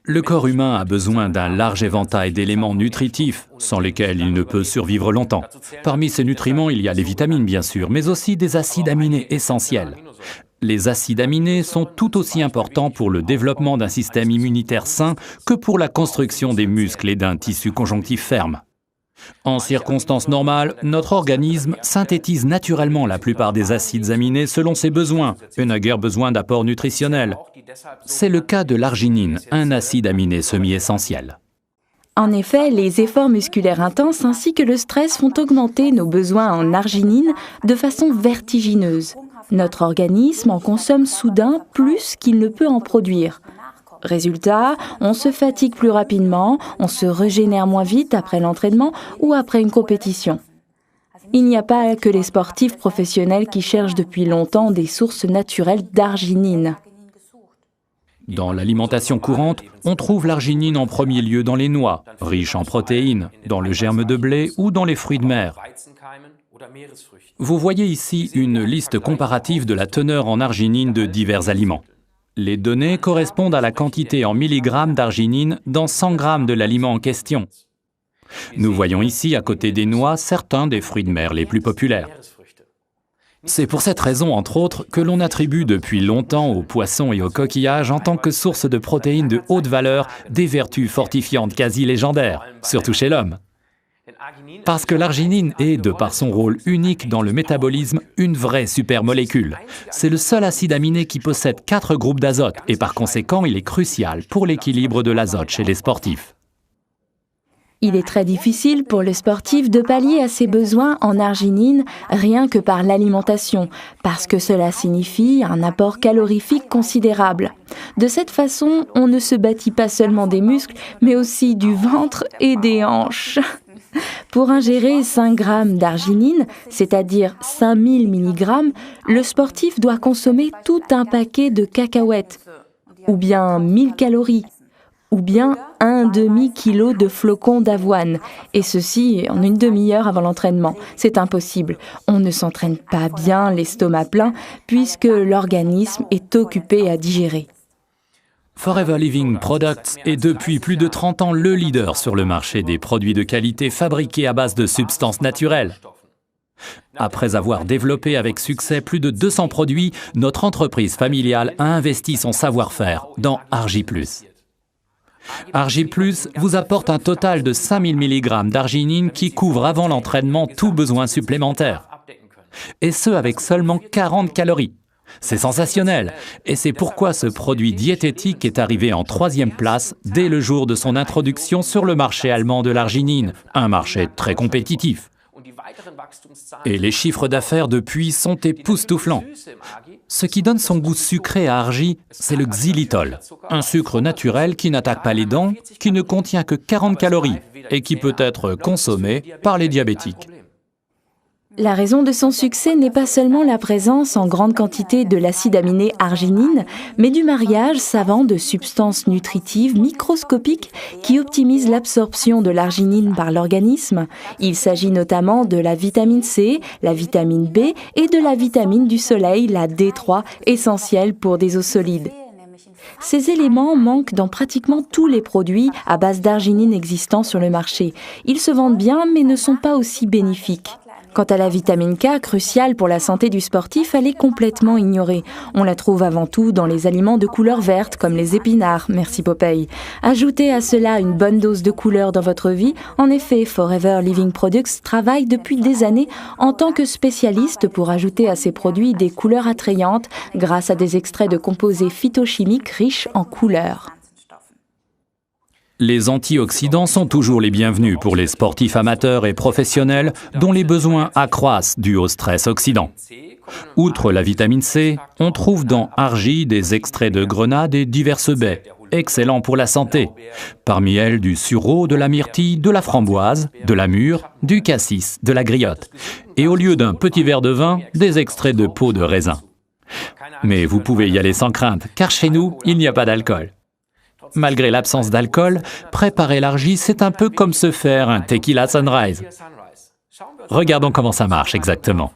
Le corps humain a besoin d'un large éventail d'éléments nutritifs, sans lesquels il ne peut survivre longtemps. Parmi ces nutriments, il y a les vitamines bien sûr, mais aussi des acides aminés essentiels. Les acides aminés sont tout aussi importants pour le développement d'un système immunitaire sain que pour la construction des muscles et d'un tissu conjonctif ferme. En circonstances normales, notre organisme synthétise naturellement la plupart des acides aminés selon ses besoins et n'a guère besoin d'apports nutritionnels. C'est le cas de l'arginine, un acide aminé semi-essentiel. En effet, les efforts musculaires intenses ainsi que le stress font augmenter nos besoins en arginine de façon vertigineuse. Notre organisme en consomme soudain plus qu'il ne peut en produire. Résultat, on se fatigue plus rapidement, on se régénère moins vite après l'entraînement ou après une compétition. Il n'y a pas que les sportifs professionnels qui cherchent depuis longtemps des sources naturelles d'arginine. Dans l'alimentation courante, on trouve l'arginine en premier lieu dans les noix, riches en protéines, dans le germe de blé ou dans les fruits de mer. Vous voyez ici une liste comparative de la teneur en arginine de divers aliments. Les données correspondent à la quantité en milligrammes d'arginine dans 100 grammes de l'aliment en question. Nous voyons ici, à côté des noix, certains des fruits de mer les plus populaires. C'est pour cette raison, entre autres, que l'on attribue depuis longtemps aux poissons et aux coquillages en tant que source de protéines de haute valeur des vertus fortifiantes quasi légendaires, surtout chez l'homme. Parce que l'arginine est, de par son rôle unique dans le métabolisme, une vraie supermolécule. C'est le seul acide aminé qui possède 4 groupes d'azote et par conséquent, il est crucial pour l'équilibre de l'azote chez les sportifs. Il est très difficile pour le sportif de pallier à ses besoins en arginine rien que par l'alimentation, parce que cela signifie un apport calorifique considérable. De cette façon, on ne se bâtit pas seulement des muscles, mais aussi du ventre et des hanches. Pour ingérer 5 grammes d'arginine, c'est-à-dire 5000 mg, le sportif doit consommer tout un paquet de cacahuètes, ou bien 1000 calories, ou bien un demi-kilo de flocons d'avoine, et ceci en une demi-heure avant l'entraînement. C'est impossible. On ne s'entraîne pas bien l'estomac plein, puisque l'organisme est occupé à digérer. Forever Living Products est depuis plus de 30 ans le leader sur le marché des produits de qualité fabriqués à base de substances naturelles. Après avoir développé avec succès plus de 200 produits, notre entreprise familiale a investi son savoir-faire dans Argi+. Argi+ vous apporte un total de 5000 mg d'arginine qui couvre avant l'entraînement tout besoin supplémentaire. Et ce avec seulement 40 calories. C'est sensationnel, et c'est pourquoi ce produit diététique est arrivé en 3e place dès le jour de son introduction sur le marché allemand de l'arginine, un marché très compétitif. Et les chiffres d'affaires depuis sont époustouflants. Ce qui donne son goût sucré à Argi, c'est le xylitol, un sucre naturel qui n'attaque pas les dents, qui ne contient que 40 calories et qui peut être consommé par les diabétiques. La raison de son succès n'est pas seulement la présence en grande quantité de l'acide aminé arginine, mais du mariage savant de substances nutritives microscopiques qui optimisent l'absorption de l'arginine par l'organisme. Il s'agit notamment de la vitamine C, la vitamine B et de la vitamine du soleil, la D3, essentielle pour des os solides. Ces éléments manquent dans pratiquement tous les produits à base d'arginine existants sur le marché. Ils se vendent bien mais ne sont pas aussi bénéfiques. Quant à la vitamine K, cruciale pour la santé du sportif, elle est complètement ignorée. On la trouve avant tout dans les aliments de couleur verte, comme les épinards, merci Popeye. Ajoutez à cela une bonne dose de couleur dans votre vie. En effet, Forever Living Products travaille depuis des années en tant que spécialiste pour ajouter à ses produits des couleurs attrayantes grâce à des extraits de composés phytochimiques riches en couleurs. Les antioxydants sont toujours les bienvenus pour les sportifs amateurs et professionnels dont les besoins accroissent dû au stress oxydant. Outre la vitamine C, on trouve dans Argi des extraits de grenade et diverses baies, excellents pour la santé. Parmi elles, du sureau, de la myrtille, de la framboise, de la mûre, du cassis, de la griotte. Et au lieu d'un petit verre de vin, des extraits de peau de raisin. Mais vous pouvez y aller sans crainte, car chez nous, il n'y a pas d'alcool. Malgré l'absence d'alcool, préparer l'Argi, c'est un peu comme se faire un tequila sunrise. Regardons comment ça marche exactement.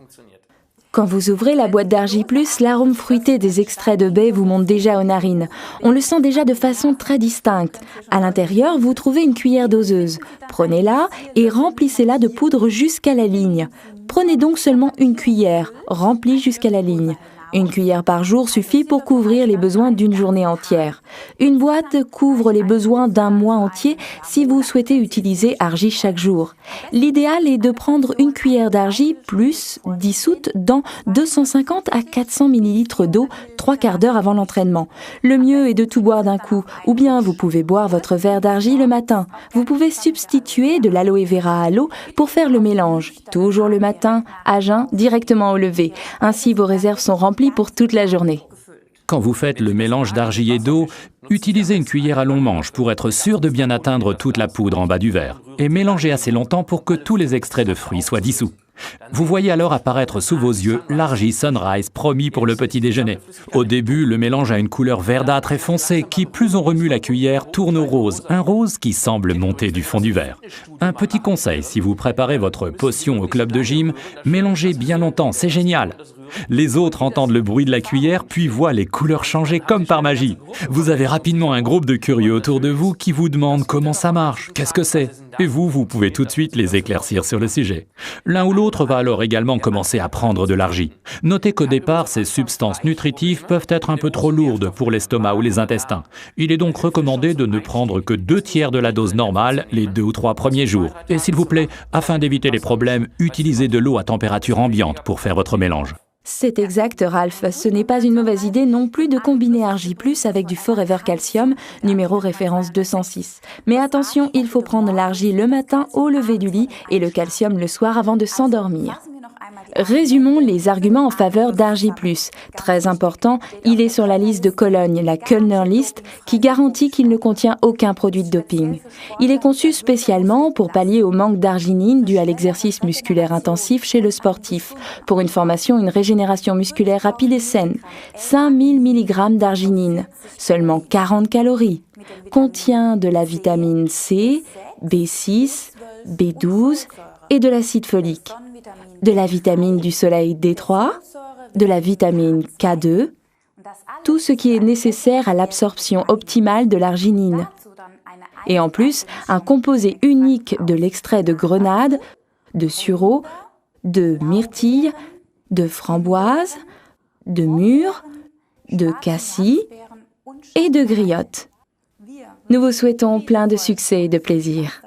Quand vous ouvrez la boîte d'Argi+, l'arôme fruité des extraits de baies vous monte déjà aux narines. On le sent déjà de façon très distincte. À l'intérieur, vous trouvez une cuillère doseuse. Prenez-la et remplissez-la de poudre jusqu'à la ligne. Prenez donc seulement une cuillère, remplie jusqu'à la ligne. Une cuillère par jour suffit pour couvrir les besoins d'une journée entière. Une boîte couvre les besoins d'un mois entier si vous souhaitez utiliser Argi chaque jour. L'idéal est de prendre une cuillère d'Argi plus dissoute dans 250 à 400 ml d'eau 3/4 d'heure avant l'entraînement. Le mieux est de tout boire d'un coup, ou bien vous pouvez boire votre verre d'Argi le matin. Vous pouvez substituer de l'aloe vera à l'eau pour faire le mélange. Toujours le matin, à jeun, directement au lever. Ainsi, vos réserves sont remplies pour toute la journée. Quand vous faites le mélange d'argi et d'eau, utilisez une cuillère à long manche pour être sûr de bien atteindre toute la poudre en bas du verre et mélangez assez longtemps pour que tous les extraits de fruits soient dissous. Vous voyez alors apparaître sous vos yeux l'Argi Sunrise promis pour le petit déjeuner. Au début, le mélange a une couleur verdâtre et foncée qui, plus on remue la cuillère, tourne au rose, un rose qui semble monter du fond du verre. Un petit conseil, si vous préparez votre potion au club de gym, mélangez bien longtemps, c'est génial. Les autres entendent le bruit de la cuillère puis voient les couleurs changer comme par magie. Vous avez rapidement un groupe de curieux autour de vous qui vous demandent comment ça marche, qu'est-ce que c'est. Et vous pouvez tout de suite les éclaircir sur le sujet. L'un ou l'autre va alors également commencer à prendre de l'argi. Notez qu'au départ, ces substances nutritives peuvent être un peu trop lourdes pour l'estomac ou les intestins. Il est donc recommandé de ne prendre que 2/3 de la dose normale les 2 ou 3 premiers jours. Et s'il vous plaît, afin d'éviter les problèmes, utilisez de l'eau à température ambiante pour faire votre mélange. C'est exact, Ralph. Ce n'est pas une mauvaise idée non plus de combiner Argi+ avec du Forever Calcium, numéro référence 206. Mais attention, il faut prendre l'Argi le matin au lever du lit et le calcium le soir avant de s'endormir. Résumons les arguments en faveur d'Argi+. Très important, il est sur la liste de Cologne, la Kölner List, qui garantit qu'il ne contient aucun produit de doping. Il est conçu spécialement pour pallier au manque d'arginine dû à l'exercice musculaire intensif chez le sportif, pour une formation et une régénération musculaire rapide et saine. 5000 mg d'arginine, seulement 40 calories. Contient de la vitamine C, B6, B12 et de l'acide folique. De la vitamine du soleil D3, de la vitamine K2, tout ce qui est nécessaire à l'absorption optimale de l'arginine. Et en plus, un composé unique de l'extrait de grenade, de sureau, de myrtille, de framboise, de mûre, de cassis et de griotte. Nous vous souhaitons plein de succès et de plaisir.